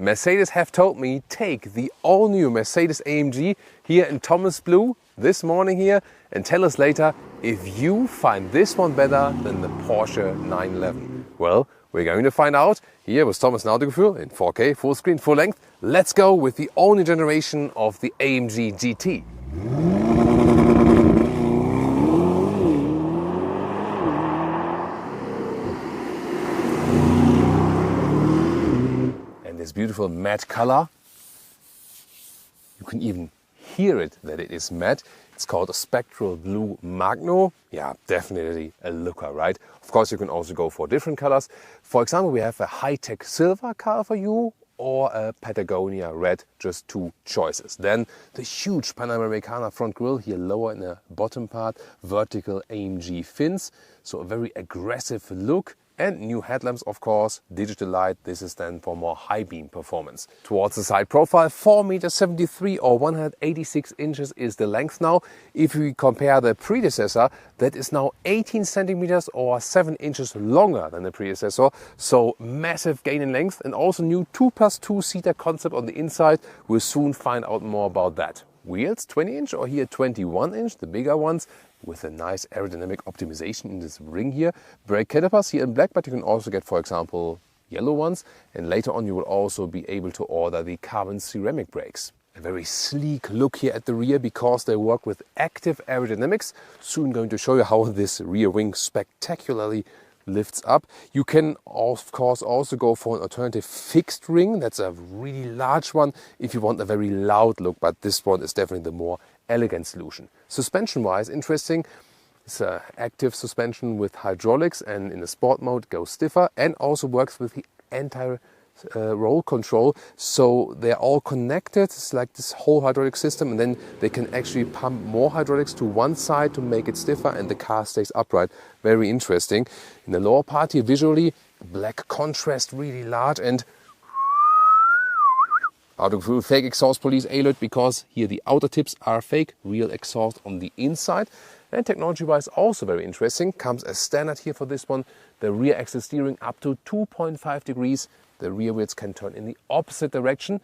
Mercedes have told me take the all-new Mercedes AMG here in Thomas Blue this morning here and tell us later if you find this one better than the Porsche 911. Well, we're going to find out here with Thomas Nautikgefühl in 4K, full screen, full length. Let's go with the all-new generation of the AMG GT. This beautiful matte color. You can even hear it that it is matte. It's called a Spectral Blue Magno. Yeah, definitely a looker, right? Of course, you can also go for different colors. For example, we have a high-tech silver color for you or a Patagonia red, just two choices. Then the huge Panamericana front grille here lower in the bottom part, vertical AMG fins, so a very aggressive look. And new headlamps, of course, digital light. This is then for more high beam performance. Towards the side profile, 4.73 meters or 186 inches is the length now. If we compare the predecessor, that is now 18 centimeters or 7 inches longer than the predecessor. So massive gain in length, and also new 2+2 seater concept on the inside. We'll soon find out more about that. Wheels 20 inch or here 21 inch, the bigger ones, with a nice aerodynamic optimization in this ring here. Brake calipers here in black, but you can also get, for example, yellow ones. And later on you will also be able to order the carbon ceramic brakes. A very sleek look here at the rear because they work with active aerodynamics. Soon going to show you how this rear wing spectacularly lifts up. You can of course also go for an alternative fixed ring. That's a really large one if you want a very loud look, but this one is definitely the more elegant solution. Suspension wise, interesting. It's an active suspension with hydraulics, and in the sport mode goes stiffer and also works with the anti-roll control. So they're all connected. It's like this whole hydraulic system, and then they can actually pump more hydraulics to one side to make it stiffer and the car stays upright. Very interesting. In the lower part here visually, black contrast really large, and Nautikgefühl fake exhaust police alert because here the outer tips are fake, real exhaust on the inside. And technology wise also very interesting, comes as standard here for this one, the rear axle steering up to 2.5 degrees. The rear wheels can turn in the opposite direction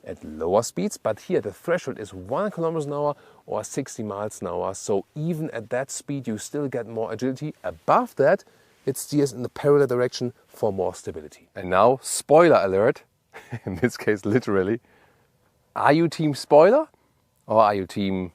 at lower speeds, but here the threshold is 1 kilometers an hour or 60 miles an hour. So even at that speed you still get more agility. Above that it steers in the parallel direction for more stability. And now, spoiler alert. In this case, literally. Are you team spoiler or are you team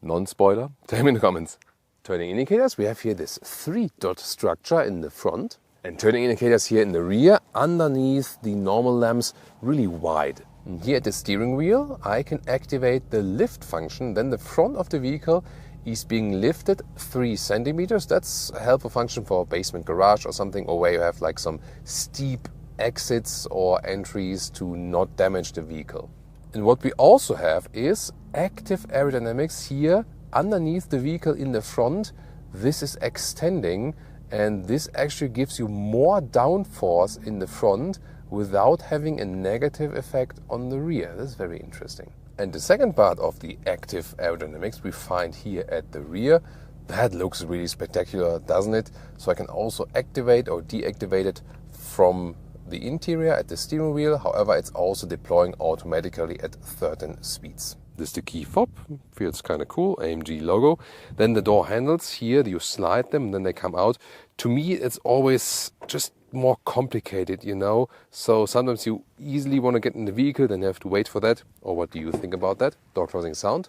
non-spoiler? Tell me in the comments. Turning indicators, we have here this 3-dot structure in the front, and turning indicators here in the rear, underneath the normal lamps, really wide. And here at the steering wheel, I can activate the lift function. Then the front of the vehicle is being lifted 3 centimeters. That's a helpful function for a basement garage or something, or where you have like some steep exits or entries to not damage the vehicle. And what we also have is active aerodynamics here underneath the vehicle in the front. This is extending, and this actually gives you more downforce in the front without having a negative effect on the rear. This is very interesting. And the second part of the active aerodynamics we find here at the rear. That looks really spectacular, doesn't it? So I can also activate or deactivate it from the interior at the steering wheel. However, it's also deploying automatically at 13 speeds. This is the key fob, feels kind of cool, AMG logo. Then the door handles, here you slide them and then they come out. To me it's always just more complicated, you know. So sometimes you easily want to get in the vehicle, then you have to wait for that. Or what do you think about that? Door closing sound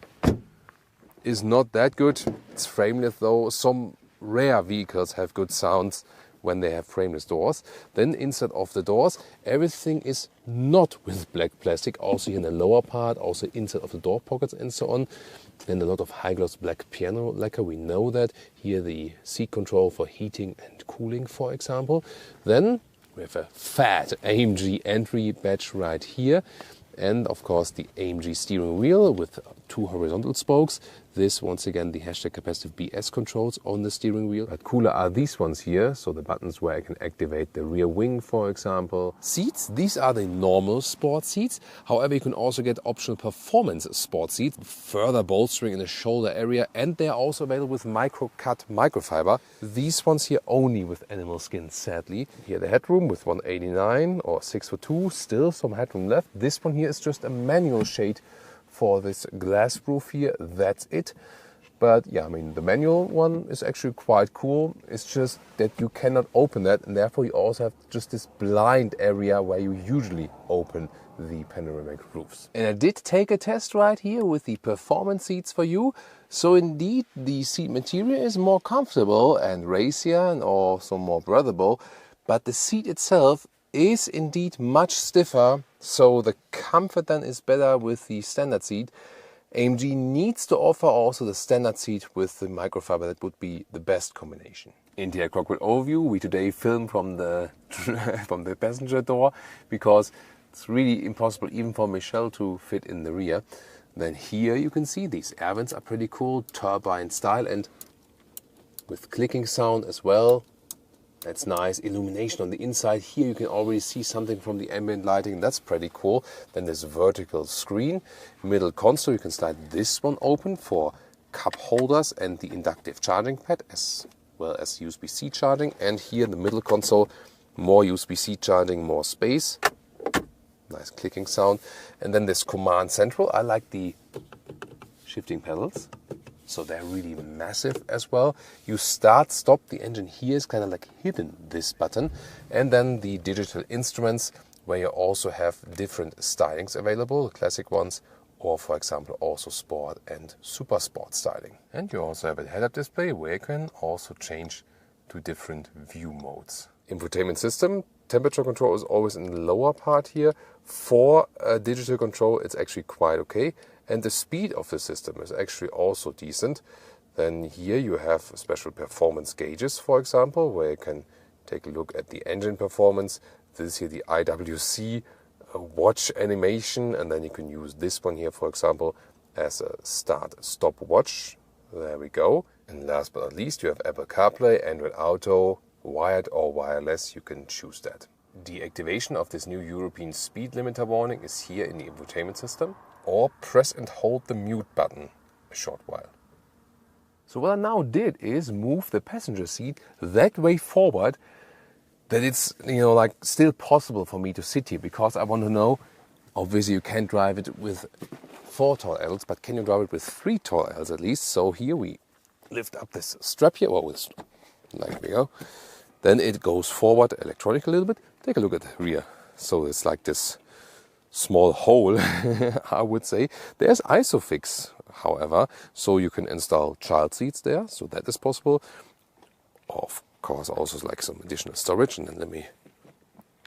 is not that good. It's frameless though. Some rare vehicles have good sounds when they have frameless doors. Then inside of the doors, everything is not with black plastic, also in the lower part, also inside of the door pockets and so on. Then a lot of high gloss black piano lacquer, we know that. Here the seat control for heating and cooling, for example. Then we have a fat AMG entry badge right here. And of course the AMG steering wheel with 2 horizontal spokes. This, once again, the hashtag capacitive BS controls on the steering wheel. But cooler are these ones here, so the buttons where I can activate the rear wing, for example. Seats, these are the normal sport seats. However, you can also get optional performance sport seats, further bolstering in the shoulder area, and they are also available with micro-cut microfiber. These ones here only with animal skin, sadly. Here the headroom with 189 or 6'2", still some headroom left. This one here is just a manual shade for this glass roof here, that's it. But yeah, I mean, the manual one is actually quite cool. It's just that you cannot open that, and therefore you also have just this blind area where you usually open the panoramic roofs. And I did take a test ride here with the performance seats for you. So indeed, the seat material is more comfortable and racier and also more breathable, but the seat itself is indeed much stiffer, so the comfort then is better with the standard seat. AMG needs to offer also the standard seat with the microfiber. That would be the best combination. Interior cockpit overview. We today film from the from the passenger door because it's really impossible even for Michelle to fit in the rear. Then here you can see these air vents are pretty cool, turbine style and with clicking sound as well. That's nice. Illumination on the inside. Here you can already see something from the ambient lighting. That's pretty cool. Then there's a vertical screen. Middle console, you can slide this one open for cup holders and the inductive charging pad as well as USB-C charging. And here in the middle console, more USB-C charging, more space. Nice clicking sound. And then this command central. I like the shifting pedals. So they're really massive as well. You start, stop, the engine here is kind of like hidden, this button. And then the digital instruments where you also have different stylings available, classic ones, or for example also sport and super sport styling. And you also have a head-up display where you can also change to different view modes. Infotainment system, temperature control is always in the lower part here. For digital control, it's actually quite okay. And the speed of the system is actually also decent. Then here you have special performance gauges, for example, where you can take a look at the engine performance. This is here the IWC watch animation, and then you can use this one here, for example, as a start-stop watch. There we go. And last but not least, you have Apple CarPlay, Android Auto, wired or wireless, you can choose that. The activation of this new European speed limiter warning is here in the infotainment system. Or press and hold the mute button a short while. So what I now did is move the passenger seat that way forward that it's, like still possible for me to sit here, because I want to know, obviously you can't drive it with 4 tall Ls, but can you drive it with 3 tall Ls at least? So here we lift up this strap here, like we go. Then it goes forward electronically a little bit. Take a look at the rear. So it's like this small hole, I would say. There's ISOFIX, however, so you can install child seats there, so that is possible. Of course, also like some additional storage, and then let me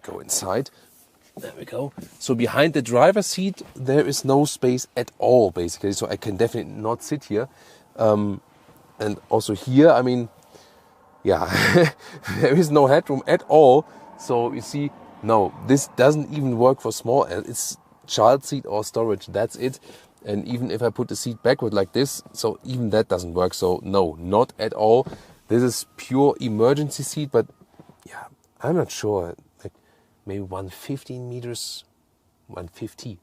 go inside. There we go. So behind the driver's seat, there is no space at all, basically, so I can definitely not sit here. And also here, I mean, yeah, there is no headroom at all, so you see, no, this doesn't even work for small L. It's child seat or storage, that's it. And even if I put the seat backward like this, so even that doesn't work. So no, not at all. This is pure emergency seat, but yeah, I'm not sure. Like maybe 150 meters, 150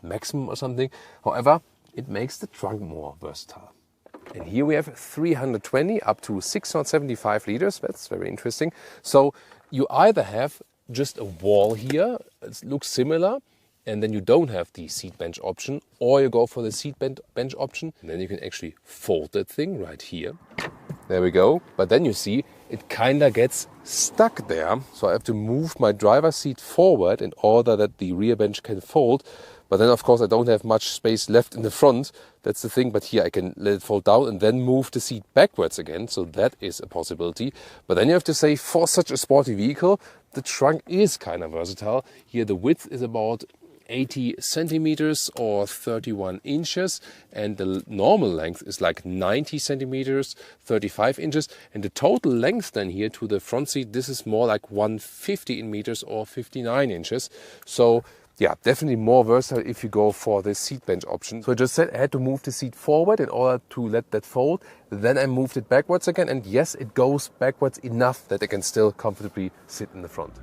maximum or something. However, it makes the trunk more versatile. And here we have 320 up to 675 liters. That's very interesting. So you either have just a wall here, it looks similar, and then you don't have the seat bench option, or you go for the seat bench option, and then you can actually fold that thing right here. There we go. But then you see it kind of gets stuck there. So I have to move my driver's seat forward in order that the rear bench can fold. But then, of course, I don't have much space left in the front. That's the thing. But here I can let it fold down and then move the seat backwards again. So that is a possibility. But then you have to say, for such a sporty vehicle, the trunk is kind of versatile. Here the width is about 80 centimeters or 31 inches. And the normal length is like 90 centimeters, 35 inches. And the total length then here to the front seat, this is more like 150 meters or 59 inches. So yeah, definitely more versatile if you go for the seat bench option. So I just said I had to move the seat forward in order to let that fold. Then I moved it backwards again, and yes, it goes backwards enough that I can still comfortably sit in the front.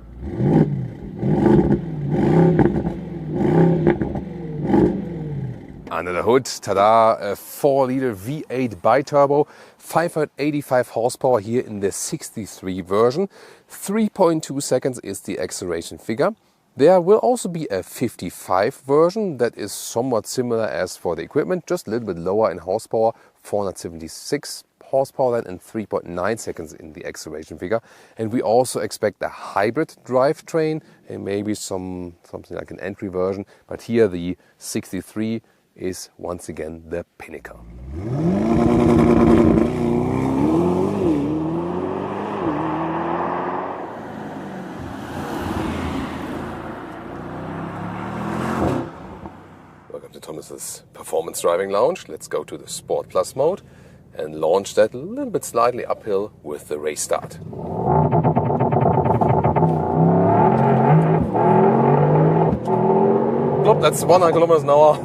Under the hood, tada, a 4-liter V8 bi-turbo, 585 horsepower here in the 63 version. 3.2 seconds is the acceleration figure. There will also be a 55 version that is somewhat similar as for the equipment, just a little bit lower in horsepower, 476 horsepower then, and 3.9 seconds in the acceleration figure. And we also expect a hybrid drivetrain and maybe something like an entry version, but here the 63 is once again the pinnacle. Thomas's Performance Driving Lounge. Let's go to the Sport Plus mode and launch that a little bit slightly uphill with the race start. Nope, that's 100 kilometers an hour.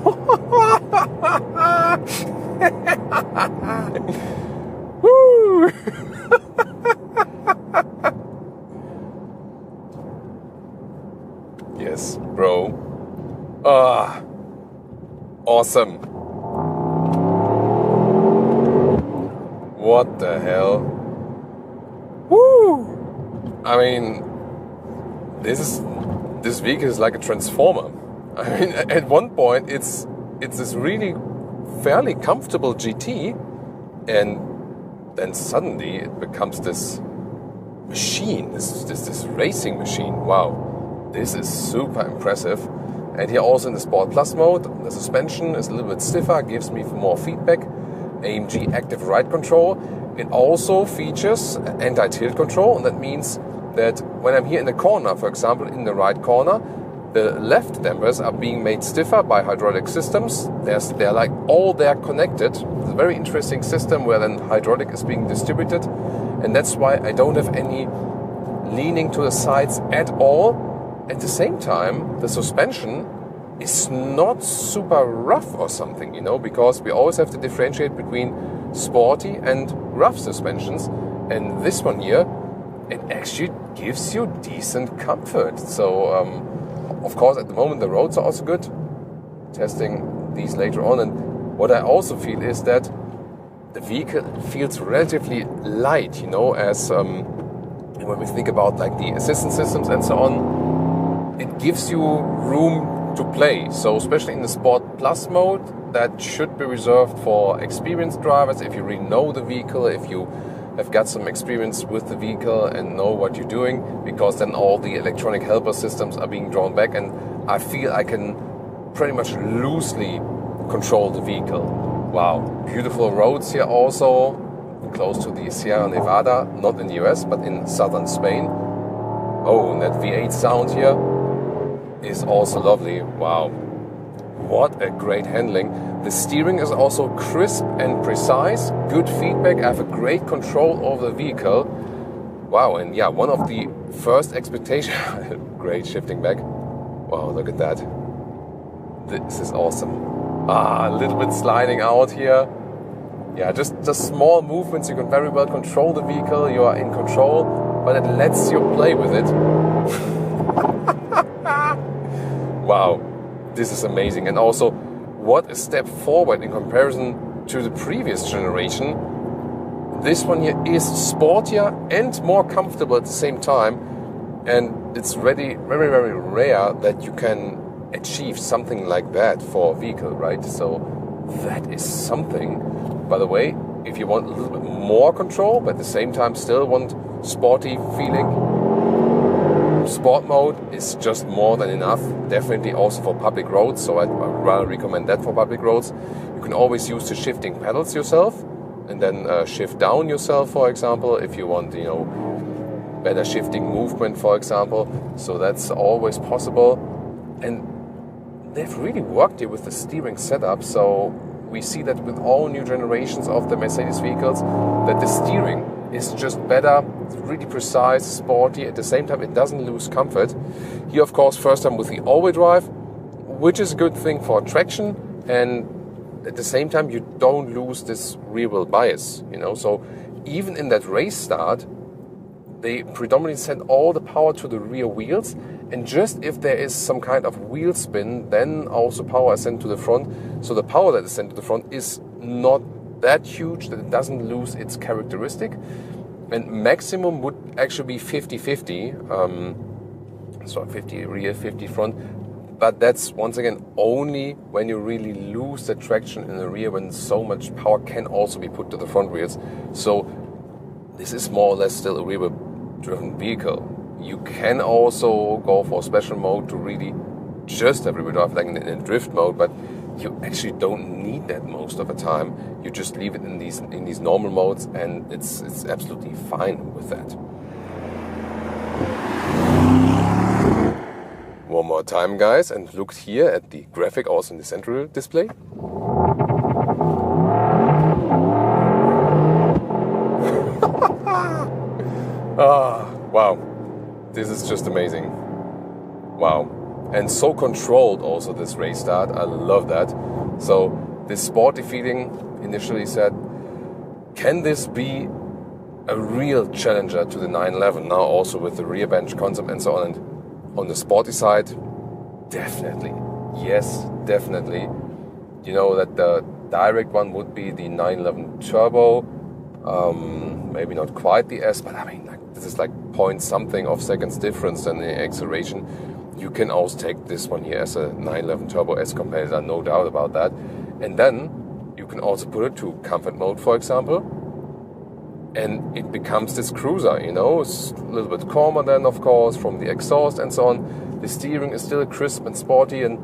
Woo! Yes, bro. Awesome. What the hell? Woo! I mean, this vehicle is like a transformer. I mean, at one point it's this really fairly comfortable GT, and then suddenly it becomes this machine, this racing machine. Wow, this is super impressive. And here also in the Sport Plus mode, the suspension is a little bit stiffer, gives me more feedback. AMG Active Ride Control. It also features anti-tilt control, and that means that when I'm here in the corner, for example, in the right corner, the left dampers are being made stiffer by hydraulic systems. They're like all there connected. It's a very interesting system where then hydraulic is being distributed, and that's why I don't have any leaning to the sides at all. At the same time, the suspension is not super rough or something, you know, because we always have to differentiate between sporty and rough suspensions. And this one here, it actually gives you decent comfort. So, of course, at the moment the roads are also good. Testing these later on. And what I also feel is that the vehicle feels relatively light, you know, as when we think about like the assistance systems and so on. It gives you room to play. So especially in the Sport Plus mode, that should be reserved for experienced drivers. If you really know the vehicle, if you have got some experience with the vehicle and know what you're doing, because then all the electronic helper systems are being drawn back, and I feel I can pretty much loosely control the vehicle. Wow, beautiful roads here also, close to the Sierra Nevada, not in the US, but in southern Spain. Oh, and that V8 sound here is also lovely. Wow, what a great handling. The steering is also crisp and precise, good feedback. I have a great control over the vehicle. Wow, and yeah, one of the first expectations, great shifting back. Wow, look at that. This is awesome. A little bit sliding out here. Yeah, just small movements. You can very well control the vehicle. You are in control, but it lets you play with it. Wow, this is amazing. And also, what a step forward in comparison to the previous generation. This one here is sportier and more comfortable at the same time. And it's really very, very rare that you can achieve something like that for a vehicle, right? So that is something. By the way, if you want a little bit more control, but at the same time still want sporty feeling, Sport mode is just more than enough. Definitely also for public roads, so I'd rather recommend that for public roads. You can always use the shifting pedals yourself, and then shift down yourself, for example, if you want, you know, better shifting movement, for example. So that's always possible. And they've really worked here with the steering setup, so we see that with all new generations of the Mercedes vehicles, that the steering is just better, it's really precise, sporty. At the same time, it doesn't lose comfort. Here, of course, first time with the all-wheel drive, which is a good thing for traction, and at the same time you don't lose this rear wheel bias, you know. So even in that race start, they predominantly send all the power to the rear wheels, and just if there is some kind of wheel spin, then also power is sent to the front. So the power that is sent to the front is not that huge that it doesn't lose its characteristic, and maximum would actually be 50-50, so 50 rear, 50 front. But that's, once again, only when you really lose the traction in the rear, when so much power can also be put to the front wheels. So this is more or less still a rear driven vehicle. You can also go for a special mode to really just have rear drive, like in a drift mode, but you actually don't need that most of the time. You just leave it in these normal modes, and it's absolutely fine with that. One more time, guys, and look here at the graphic also in the central display. Wow, this is just amazing. Wow, and so controlled also, this race start. I love that. So this sporty feeling, initially said, can this be a real challenger to the 911 now, also with the rear bench concept and so on? And on the sporty side, definitely. Yes, definitely. You know that the direct one would be the 911 Turbo. Maybe not quite the S, but I mean, like, this is like point something of seconds difference in the acceleration. You can also take this one here as a 911 Turbo S competitor, no doubt about that. And then you can also put it to comfort mode, for example. And it becomes this cruiser, you know. It's a little bit calmer then, of course, from the exhaust and so on. The steering is still crisp and sporty, and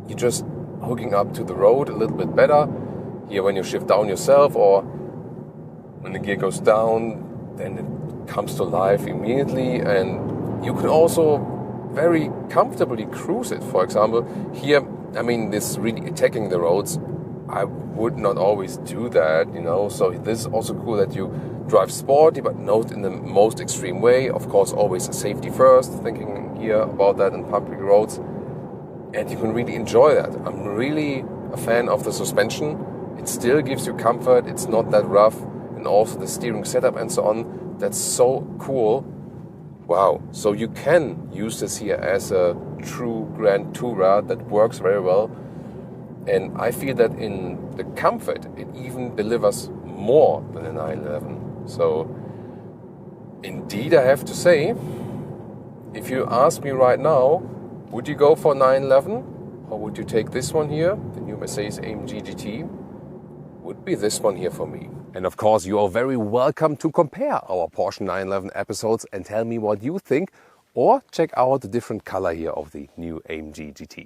you're just hooking up to the road a little bit better. Here, when you shift down yourself, or when the gear goes down, then it comes to life immediately. And you can also very comfortably cruise it. For example, here, I mean, this really attacking the roads, I would not always do that, you know. So this is also cool that you drive sporty, but not in the most extreme way. Of course, always safety first, thinking here about that in public roads. And you can really enjoy that. I'm really a fan of the suspension. It still gives you comfort. It's not that rough. And also the steering setup and so on. That's so cool. Wow. So you can use this here as a true Grand Tourer that works very well. And I feel that in the comfort, it even delivers more than a 911. So, indeed, I have to say, if you ask me right now, would you go for 911? Or would you take this one here, the new Mercedes-AMG GT? Would be this one here for me. And of course, you are very welcome to compare our Porsche 911 episodes and tell me what you think. Or check out the different color here of the new AMG GT.